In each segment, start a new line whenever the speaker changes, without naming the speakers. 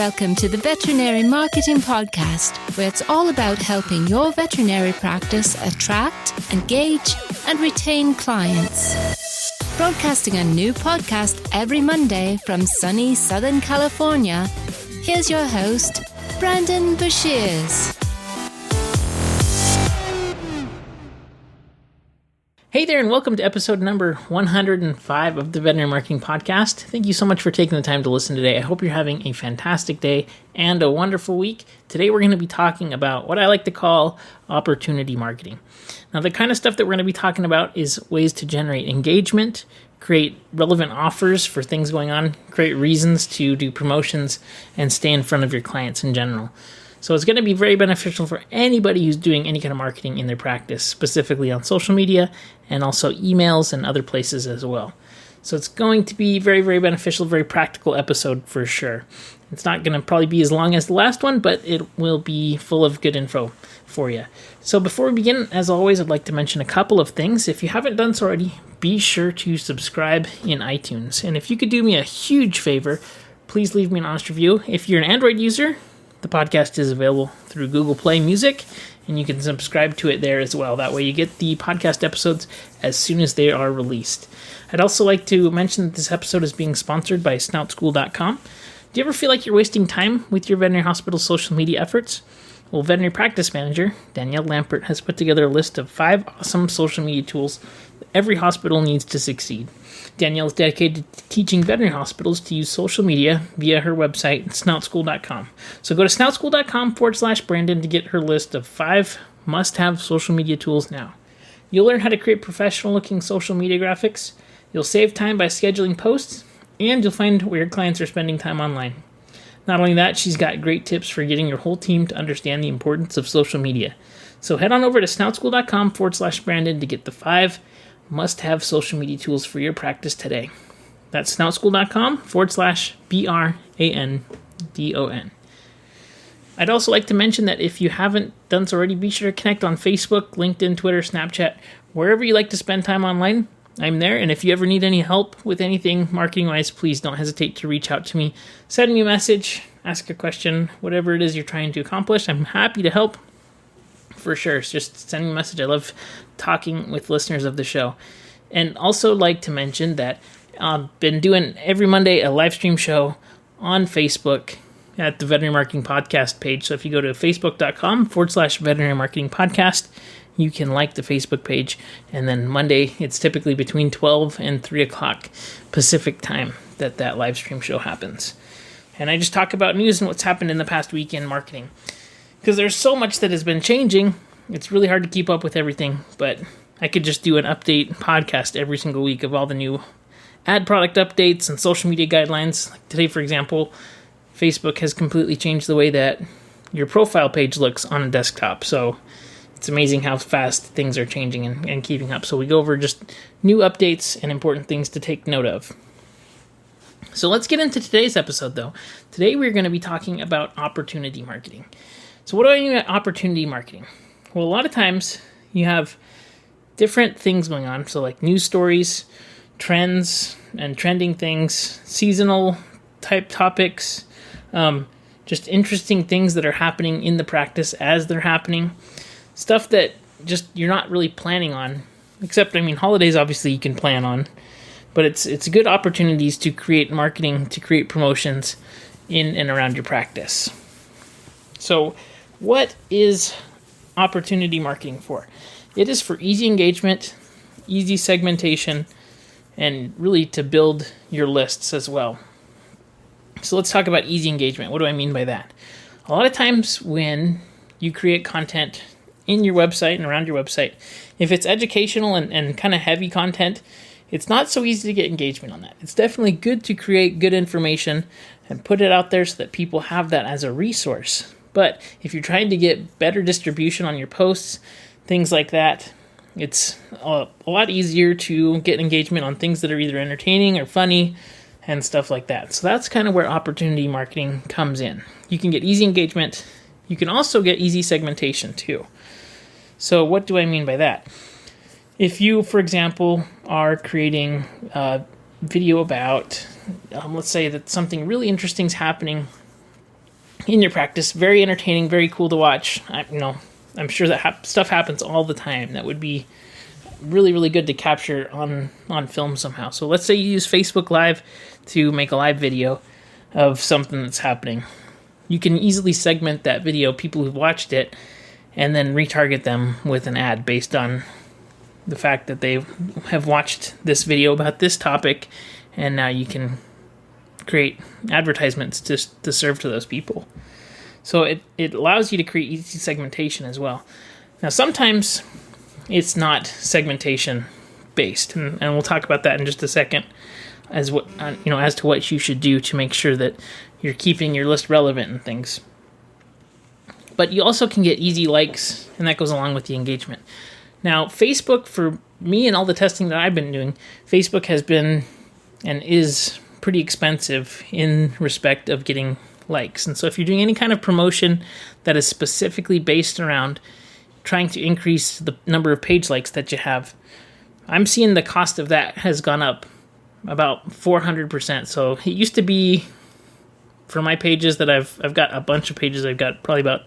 welcome to the Veterinary Marketing Podcast, where it's all about helping your veterinary practice attract, engage, and retain clients. Broadcasting a new podcast every Monday from sunny Southern California, here's your host, Brandon Bashirs.
Hey there, and welcome to episode number 105 of the Veterinary Marketing Podcast. Thank you so much for taking the time to listen today. I hope you're having a fantastic day and a wonderful week. Today we're going to be talking about what I like to call opportunity marketing. Now, the kind of stuff that we're going to be talking about is ways to generate engagement, create relevant offers for things going on, create reasons to do promotions, and stay in front of your clients in general. So it's going to be very beneficial for anybody who's doing any kind of marketing in their practice, specifically on social media and also emails and other places as well. So it's going to be very, very beneficial, very practical episode for sure. It's not going to probably be as long as the last one, but it will be full of good info for you. So before we begin, as always, I'd like to mention a couple of things. If you haven't done so already, be sure to subscribe in iTunes. And if you could do me a huge favor, please leave me an honest review. If you're an Android user, the podcast is available through Google Play Music, and you can subscribe to it there as well. That way you get the podcast episodes as soon as they are released. I'd also like to mention that this episode is being sponsored by snoutschool.com. Do you ever feel like you're wasting time with your veterinary hospital social media efforts? Well, Veterinary Practice Manager Danielle Lampert has put together a list of 5 awesome social media tools that every hospital needs to succeed. Danielle is dedicated to teaching veterinary hospitals to use social media via her website, snoutschool.com. So go to snoutschool.com/Brandon to get her list of 5 must-have social media tools now. You'll learn how to create professional-looking social media graphics, you'll save time by scheduling posts, and you'll find where your clients are spending time online. Not only that, she's got great tips for getting your whole team to understand the importance of social media. So head on over to snoutschool.com/Brandon to get the 5 must-have social media tools for your practice today. That's snoutschool.com/BRANDON. I'd also like to mention that if you haven't done so already, be sure to connect on Facebook, LinkedIn, Twitter, Snapchat, wherever you like to spend time online. I'm there, and if you ever need any help with anything marketing-wise, please don't hesitate to reach out to me. Send me a message, ask a question, whatever it is you're trying to accomplish. I'm happy to help. For sure, just send me a message. I love talking with listeners of the show. And also like to mention that I've been doing every Monday a live stream show on Facebook at the Veterinary Marketing Podcast page. So if you go to facebook.com/Veterinary Marketing Podcast, you can like the Facebook page. And then Monday, it's typically between 12 and 3 o'clock Pacific time that live stream show happens. And I just talk about news and what's happened in the past week in marketing. Because there's so much that has been changing, it's really hard to keep up with everything, but I could just do an update podcast every single week of all the new ad product updates and social media guidelines. Like today, for example, Facebook has completely changed the way that your profile page looks on a desktop, so it's amazing how fast things are changing and keeping up. So we go over just new updates and important things to take note of. So let's get into today's episode, though. Today we're going to be talking about opportunity marketing. So what do I mean by opportunity marketing? Well, a lot of times you have different things going on. So like news stories, trends and trending things, seasonal type topics, just interesting things that are happening in the practice as they're happening. Stuff that just you're not really planning on. Except, holidays obviously you can plan on. But it's good opportunities to create marketing, to create promotions in and around your practice. So what is opportunity marketing for? It is for easy engagement, easy segmentation, and really to build your lists as well. So let's talk about easy engagement. What do I mean by that? A lot of times when you create content in your website and around your website, if it's educational and kind of heavy content, it's not so easy to get engagement on that. It's definitely good to create good information and put it out there so that people have that as a resource. But if you're trying to get better distribution on your posts, things like that, it's a lot easier to get engagement on things that are either entertaining or funny and stuff like that. So that's kind of where opportunity marketing comes in. You can get easy engagement. You can also get easy segmentation too. So what do I mean by that? If you, for example, are creating a video about, let's say that something really interesting is happening in your practice. Very entertaining, very cool to watch. I'm sure that stuff happens all the time. That would be really, really good to capture on film somehow. So let's say you use Facebook Live to make a live video of something that's happening. You can easily segment that video, people who've watched it, and then retarget them with an ad based on the fact that they have watched this video about this topic, and now you can create advertisements to serve to those people. So it allows you to create easy segmentation as well. Now, sometimes it's not segmentation based, and we'll talk about that in just a second as to what you should do to make sure that you're keeping your list relevant and things. But you also can get easy likes, and that goes along with the engagement. Now, Facebook, for me and all the testing that I've been doing, Facebook has been and is pretty expensive in respect of getting likes. And so if you're doing any kind of promotion that is specifically based around trying to increase the number of page likes that you have, I'm seeing the cost of that has gone up about 400%. So it used to be, for my pages that I've got a bunch of pages, I've got probably about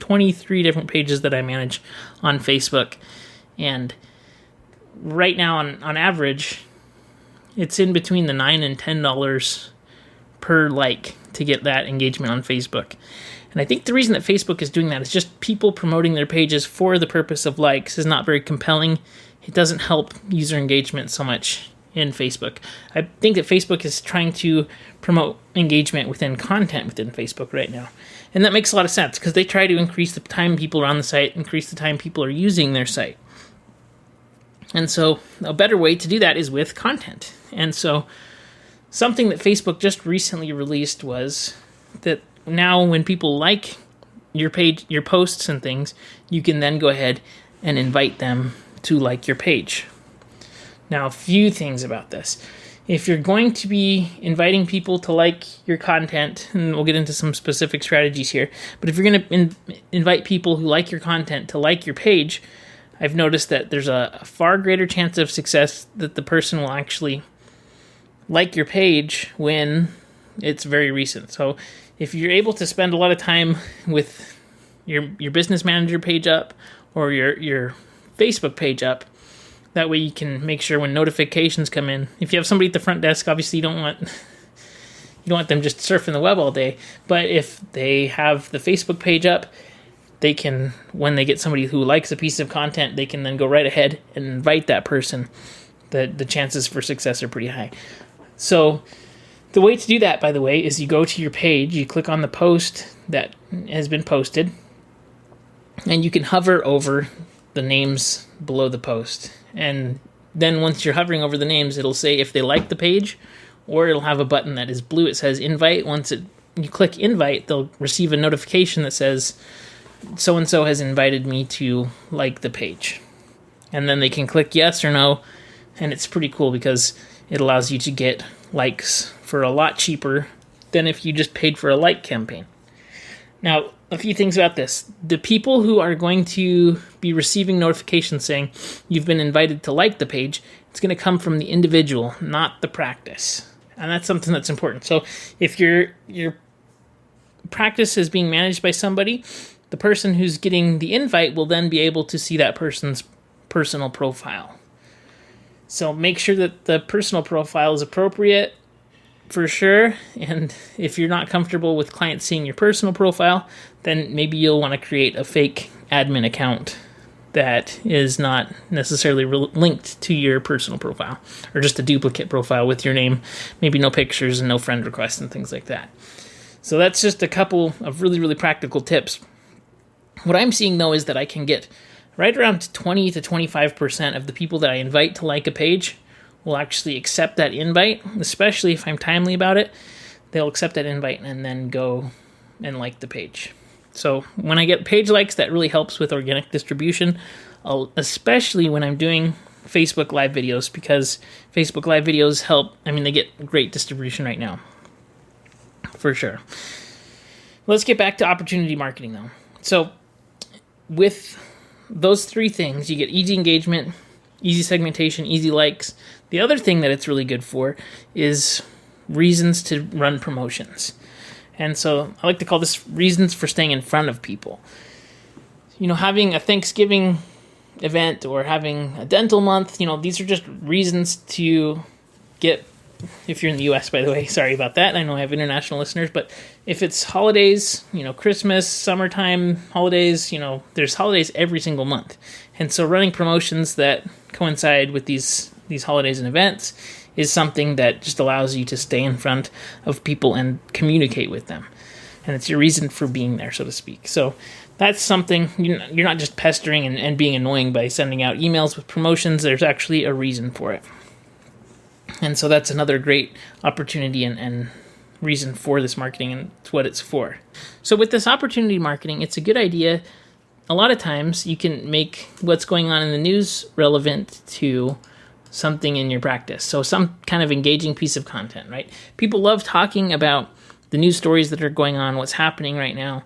23 different pages that I manage on Facebook. And right now, on average, it's in between the $9 and $10 per like to get that engagement on Facebook. And I think the reason that Facebook is doing that is just people promoting their pages for the purpose of likes is not very compelling. It doesn't help user engagement so much in Facebook. I think that Facebook is trying to promote engagement within content within Facebook right now. And that makes a lot of sense because they try to increase the time people are on the site, increase the time people are using their site. And so a better way to do that is with content. And so something that Facebook just recently released was that now when people like your page, your posts and things, you can then go ahead and invite them to like your page. Now, a few things about this. If you're going to be inviting people to like your content, and we'll get into some specific strategies here, but if you're going to invite people who like your content to like your page, I've noticed that there's a far greater chance of success that the person will actually like your page when it's very recent. So if you're able to spend a lot of time with your business manager page up or your Facebook page up, that way you can make sure when notifications come in. If you have somebody at the front desk, obviously you don't want them just surfing the web all day. But if they have the Facebook page up, they can, when they get somebody who likes a piece of content, they can then go right ahead and invite that person. The chances for success are pretty high. So the way to do that, by the way, is you go to your page, you click on the post that has been posted, and you can hover over the names below the post. And then once you're hovering over the names, it'll say if they like the page, or it'll have a button that is blue. It says invite. Once you click invite, they'll receive a notification that says so-and-so has invited me to like the page. And then they can click yes or no, and it's pretty cool because it allows you to get likes for a lot cheaper than if you just paid for a like campaign. Now, a few things about this. The people who are going to be receiving notifications saying you've been invited to like the page, it's going to come from the individual, not the practice. And that's something that's important. So if your practice is being managed by somebody, the person who's getting the invite will then be able to see that person's personal profile. So make sure that the personal profile is appropriate for sure. And if you're not comfortable with clients seeing your personal profile, then maybe you'll want to create a fake admin account that is not necessarily linked to your personal profile, or just a duplicate profile with your name, maybe no pictures and no friend requests and things like that. So that's just a couple of really, really practical tips. What I'm seeing, though, is that I can get right around 20 to 25% of the people that I invite to like a page will actually accept that invite, especially if I'm timely about it. They'll accept that invite and then go and like the page. So when I get page likes, that really helps with organic distribution, especially when I'm doing Facebook Live videos, because Facebook Live videos help. I mean, they get great distribution right now, for sure. Let's get back to opportunity marketing, though. So with those three things, you get easy engagement, easy segmentation, easy likes. The other thing that it's really good for is reasons to run promotions. And so I like to call this reasons for staying in front of people. Having a Thanksgiving event or having a dental month, these are just reasons to get, if you're in the US, by the way, sorry about that. I know I have international listeners, but if it's holidays, Christmas, summertime, holidays, there's holidays every single month. And so running promotions that coincide with these holidays and events is something that just allows you to stay in front of people and communicate with them. And it's your reason for being there, so to speak. So that's something, you're not just pestering and being annoying by sending out emails with promotions. There's actually a reason for it. And so that's another great opportunity and reason for this marketing, and it's what it's for. So with this opportunity marketing, it's a good idea. A lot of times you can make what's going on in the news relevant to something in your practice. So some kind of engaging piece of content, right? People love talking about the news stories that are going on, what's happening right now.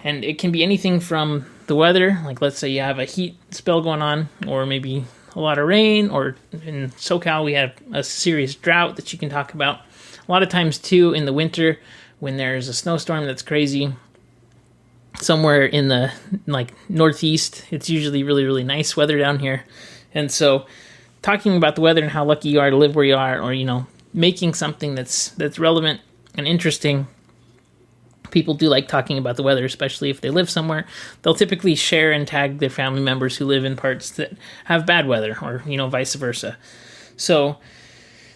And it can be anything from the weather, like let's say you have a heat spell going on, or maybe a lot of rain, or in SoCal we have a serious drought that you can talk about. A lot of times too in the winter when there's a snowstorm that's crazy, somewhere in the northeast, it's usually really, really nice weather down here. And so talking about the weather and how lucky you are to live where you are, or making something that's relevant and interesting. People do like talking about the weather, especially if they live somewhere. They'll typically share and tag their family members who live in parts that have bad weather, or vice versa. So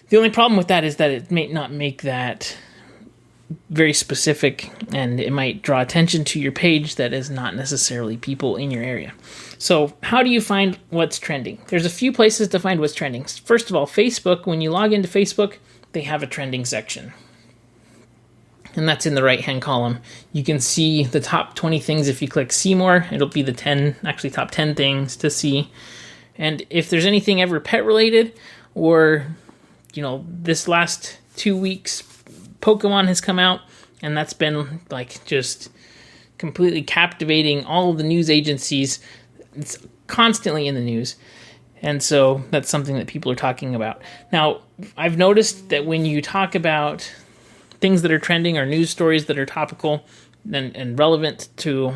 the only problem with that is that it may not make that very specific, and it might draw attention to your page that is not necessarily people in your area. So how do you find what's trending? There's a few places to find what's trending. First of all, Facebook. When you log into Facebook, they have a trending section. And that's in the right-hand column. You can see the top 20 things. If you click see more, it'll be the top 10 things to see. And if there's anything ever pet-related, or, this last 2 weeks, Pokemon has come out, and that's been, just completely captivating all of the news agencies. It's constantly in the news. And so that's something that people are talking about. Now, I've noticed that when you talk about things that are trending or news stories that are topical and relevant to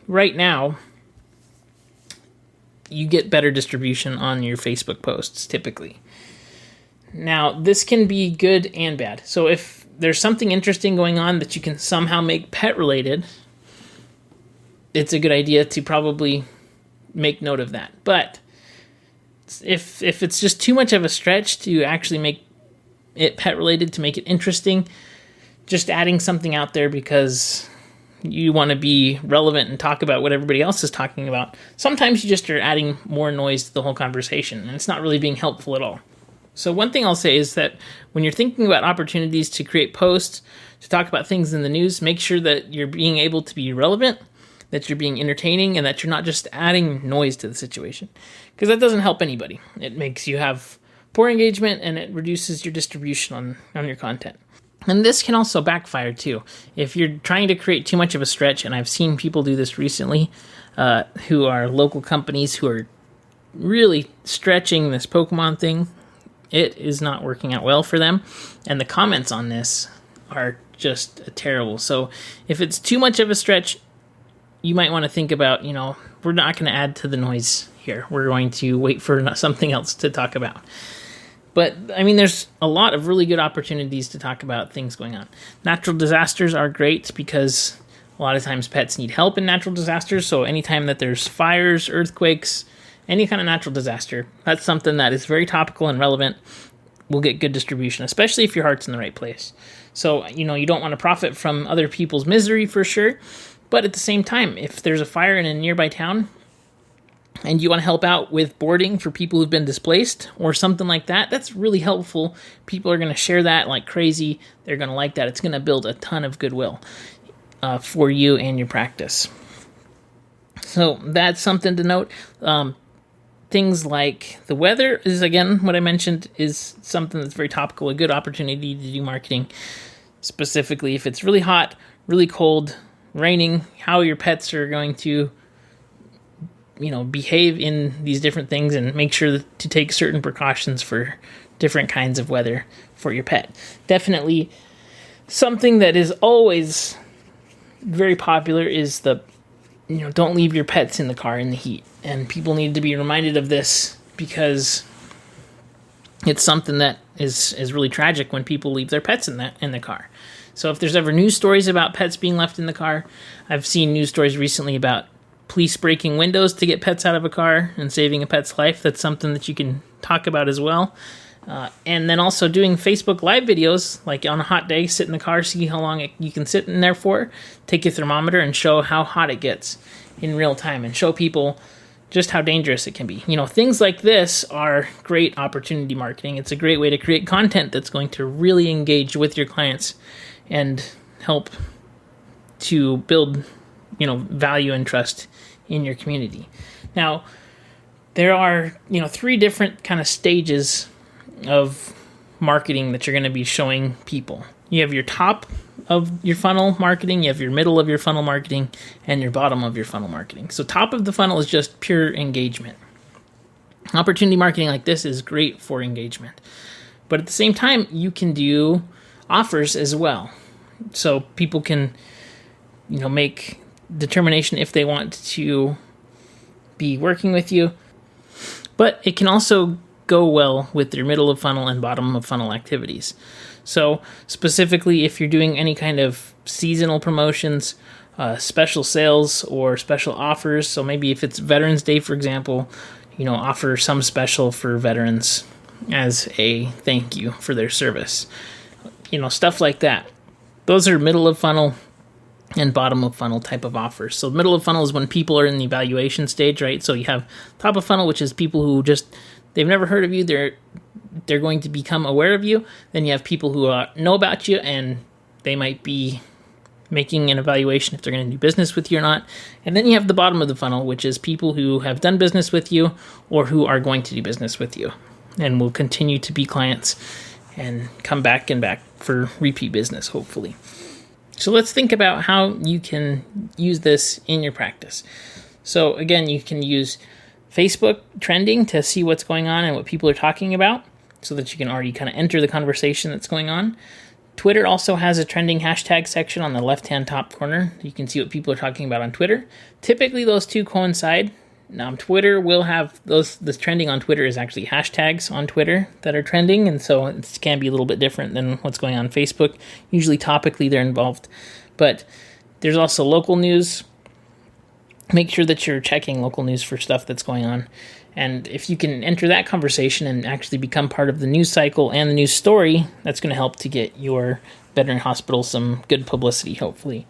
right now, you get better distribution on your Facebook posts typically. Now, this can be good and bad. So if there's something interesting going on that you can somehow make pet related, it's a good idea to probably make note of that. But if it's just too much of a stretch to actually make it pet related, to make it interesting, just adding something out there because you want to be relevant and talk about what everybody else is talking about, sometimes you just are adding more noise to the whole conversation, and it's not really being helpful at all. So one thing I'll say is that when you're thinking about opportunities to create posts, to talk about things in the news, make sure that you're being able to be relevant, that you're being entertaining, and that you're not just adding noise to the situation, because that doesn't help anybody. It makes you have poor engagement, and it reduces your distribution on your content. And this can also backfire too. If you're trying to create too much of a stretch, and I've seen people do this recently, who are local companies who are really stretching this Pokemon thing, it is not working out well for them. And the comments on this are just terrible. So if it's too much of a stretch, you might want to think about, we're not going to add to the noise here. We're going to wait for something else to talk about. But, there's a lot of really good opportunities to talk about things going on. Natural disasters are great because a lot of times pets need help in natural disasters. So anytime that there's fires, earthquakes, any kind of natural disaster, that's something that is very topical and relevant, will get good distribution, especially if your heart's in the right place. So, you don't want to profit from other people's misery for sure. But at the same time, if there's a fire in a nearby town, and you want to help out with boarding for people who've been displaced or something like that, that's really helpful. People are going to share that like crazy. They're going to like that. It's going to build a ton of goodwill for you and your practice. So that's something to note. Things like the weather is, again, what I mentioned, is something that's very topical, a good opportunity to do marketing. Specifically, if it's really hot, really cold, raining, how your pets are going to behave in these different things, and make sure to take certain precautions for different kinds of weather for your pet. Definitely Something that is always very popular is don't leave your pets in the car in the heat. And people need to be reminded of this because it's something that is really tragic when people leave their pets in the car. So if there's ever news stories about pets being left in the car, I've seen news stories recently about police breaking windows to get pets out of a car and saving a pet's life. That's something that you can talk about as well. And then also doing Facebook Live videos, like on a hot day, sit in the car, see how long you can sit in there for, take your thermometer and show how hot it gets in real time and show people just how dangerous it can be. Things like this are great opportunity marketing. It's a great way to create content that's going to really engage with your clients and help to build, value and trust in your community. Now, there are, 3 different kind of stages of marketing that you're going to be showing people. You have your top of your funnel marketing, you have your middle of your funnel marketing, and your bottom of your funnel marketing. So top of the funnel is just pure engagement. Opportunity marketing like this is great for engagement. But at the same time, you can do offers as well. So people can, make determination if they want to be working with you. But it can also go well with your middle of funnel and bottom of funnel activities. So specifically, if you're doing any kind of seasonal promotions, special sales or special offers, so maybe if it's Veterans Day, for example, offer some special for veterans as a thank you for their service. Stuff like that. Those are middle of funnel and bottom of funnel type of offers. So middle of funnel is when people are in the evaluation stage, right? So you have top of funnel, which is people who they've never heard of you. They're going to become aware of you. Then you have people who know about you and they might be making an evaluation if they're going to do business with you or not. And then you have the bottom of the funnel, which is people who have done business with you or who are going to do business with you and will continue to be clients and come back and back for repeat business, hopefully. So let's think about how you can use this in your practice. So again, you can use Facebook trending to see what's going on and what people are talking about so that you can already kind of enter the conversation that's going on. Twitter also has a trending hashtag section on the left-hand top corner. You can see what people are talking about on Twitter. Typically, those two coincide. Twitter will have this trending on Twitter is actually hashtags on Twitter that are trending, and so it can be a little bit different than what's going on Facebook. Usually, topically, they're involved. But there's also local news. Make sure that you're checking local news for stuff that's going on. And if you can enter that conversation and actually become part of the news cycle and the news story, that's going to help to get your veterinary hospital some good publicity, hopefully.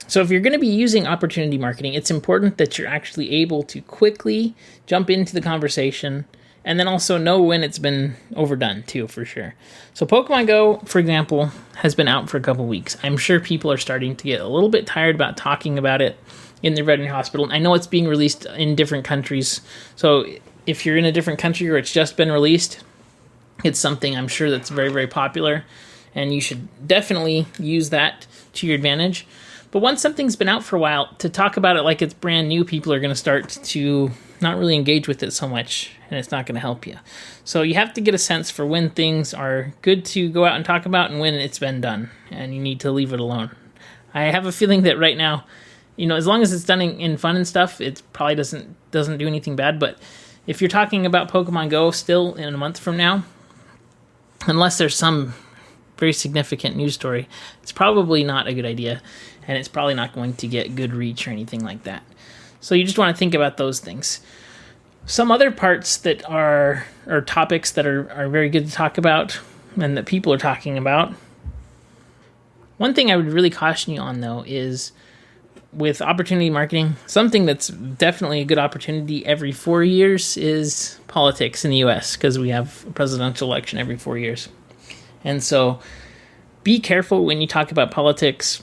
So if you're going to be using opportunity marketing, it's important that you're actually able to quickly jump into the conversation and then also know when it's been overdone too, for sure. So Pokemon Go, for example, has been out for a couple weeks. I'm sure people are starting to get a little bit tired about talking about it in their veterinary hospital. I know it's being released in different countries. So if you're in a different country or it's just been released, it's something I'm sure that's very, very popular. And you should definitely use that to your advantage. But once something's been out for a while, to talk about it like it's brand new, people are going to start to not really engage with it so much, and it's not going to help you. So you have to get a sense for when things are good to go out and talk about and when it's been done, and you need to leave it alone. I have a feeling that right now, as long as it's done in fun and stuff, it probably doesn't do anything bad. But if you're talking about Pokemon Go still in a month from now, unless there's some very significant news story, it's probably not a good idea, and it's probably not going to get good reach or anything like that. So you just want to think about those things. Some other parts that are topics that are very good to talk about and that people are talking about. One thing I would really caution you on, though, is with opportunity marketing, something that's definitely a good opportunity every 4 years is politics in the U.S., because we have a presidential election every 4 years. And so be careful when you talk about politics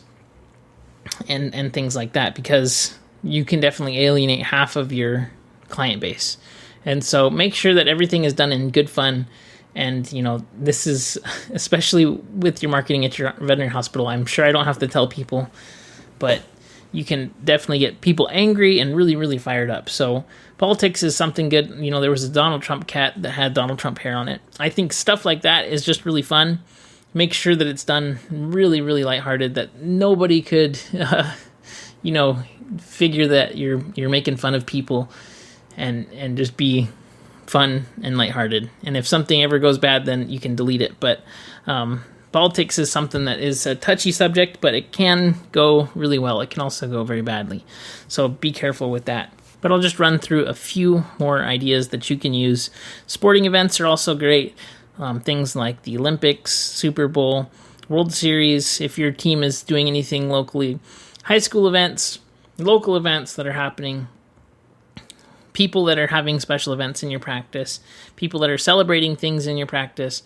and things like that, because you can definitely alienate half of your client base. And so make sure that everything is done in good fun. And, this is especially with your marketing at your veterinary hospital. I'm sure I don't have to tell people, but you can definitely get people angry and really, really fired up. So politics is something good. There was a Donald Trump cat that had Donald Trump hair on it. I think stuff like that is just really fun. make sure that it's done really, really lighthearted, that nobody could, figure that you're making fun of people, and just be fun and lighthearted. And if something ever goes bad, then you can delete it. But politics is something that is a touchy subject, but it can go really well. It can also go very badly. So be careful with that. But I'll just run through a few more ideas that you can use. Sporting events are also great. Things like the Olympics, Super Bowl, World Series, if your team is doing anything locally, high school events, local events that are happening, people that are having special events in your practice, people that are celebrating things in your practice,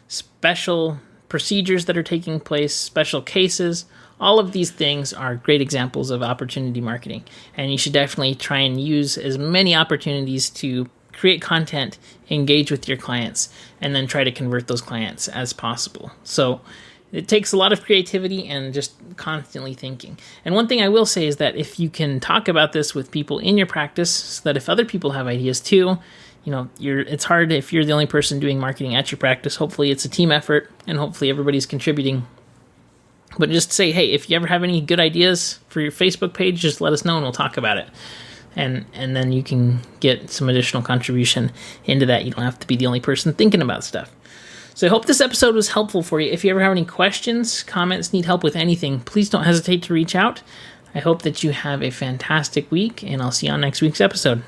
special procedures that are taking place, special cases. All of these things are great examples of opportunity marketing, and you should definitely try and use as many opportunities to create content, engage with your clients, and then try to convert those clients as possible. So it takes a lot of creativity and just constantly thinking. And one thing I will say is that if you can talk about this with people in your practice, so that if other people have ideas too, it's hard if you're the only person doing marketing at your practice. Hopefully it's a team effort, and hopefully everybody's contributing. But just say, hey, if you ever have any good ideas for your Facebook page, just let us know and we'll talk about it. And then you can get some additional contribution into that. You don't have to be the only person thinking about stuff. So I hope this episode was helpful for you. If you ever have any questions, comments, need help with anything, please don't hesitate to reach out. I hope that you have a fantastic week, and I'll see you on next week's episode.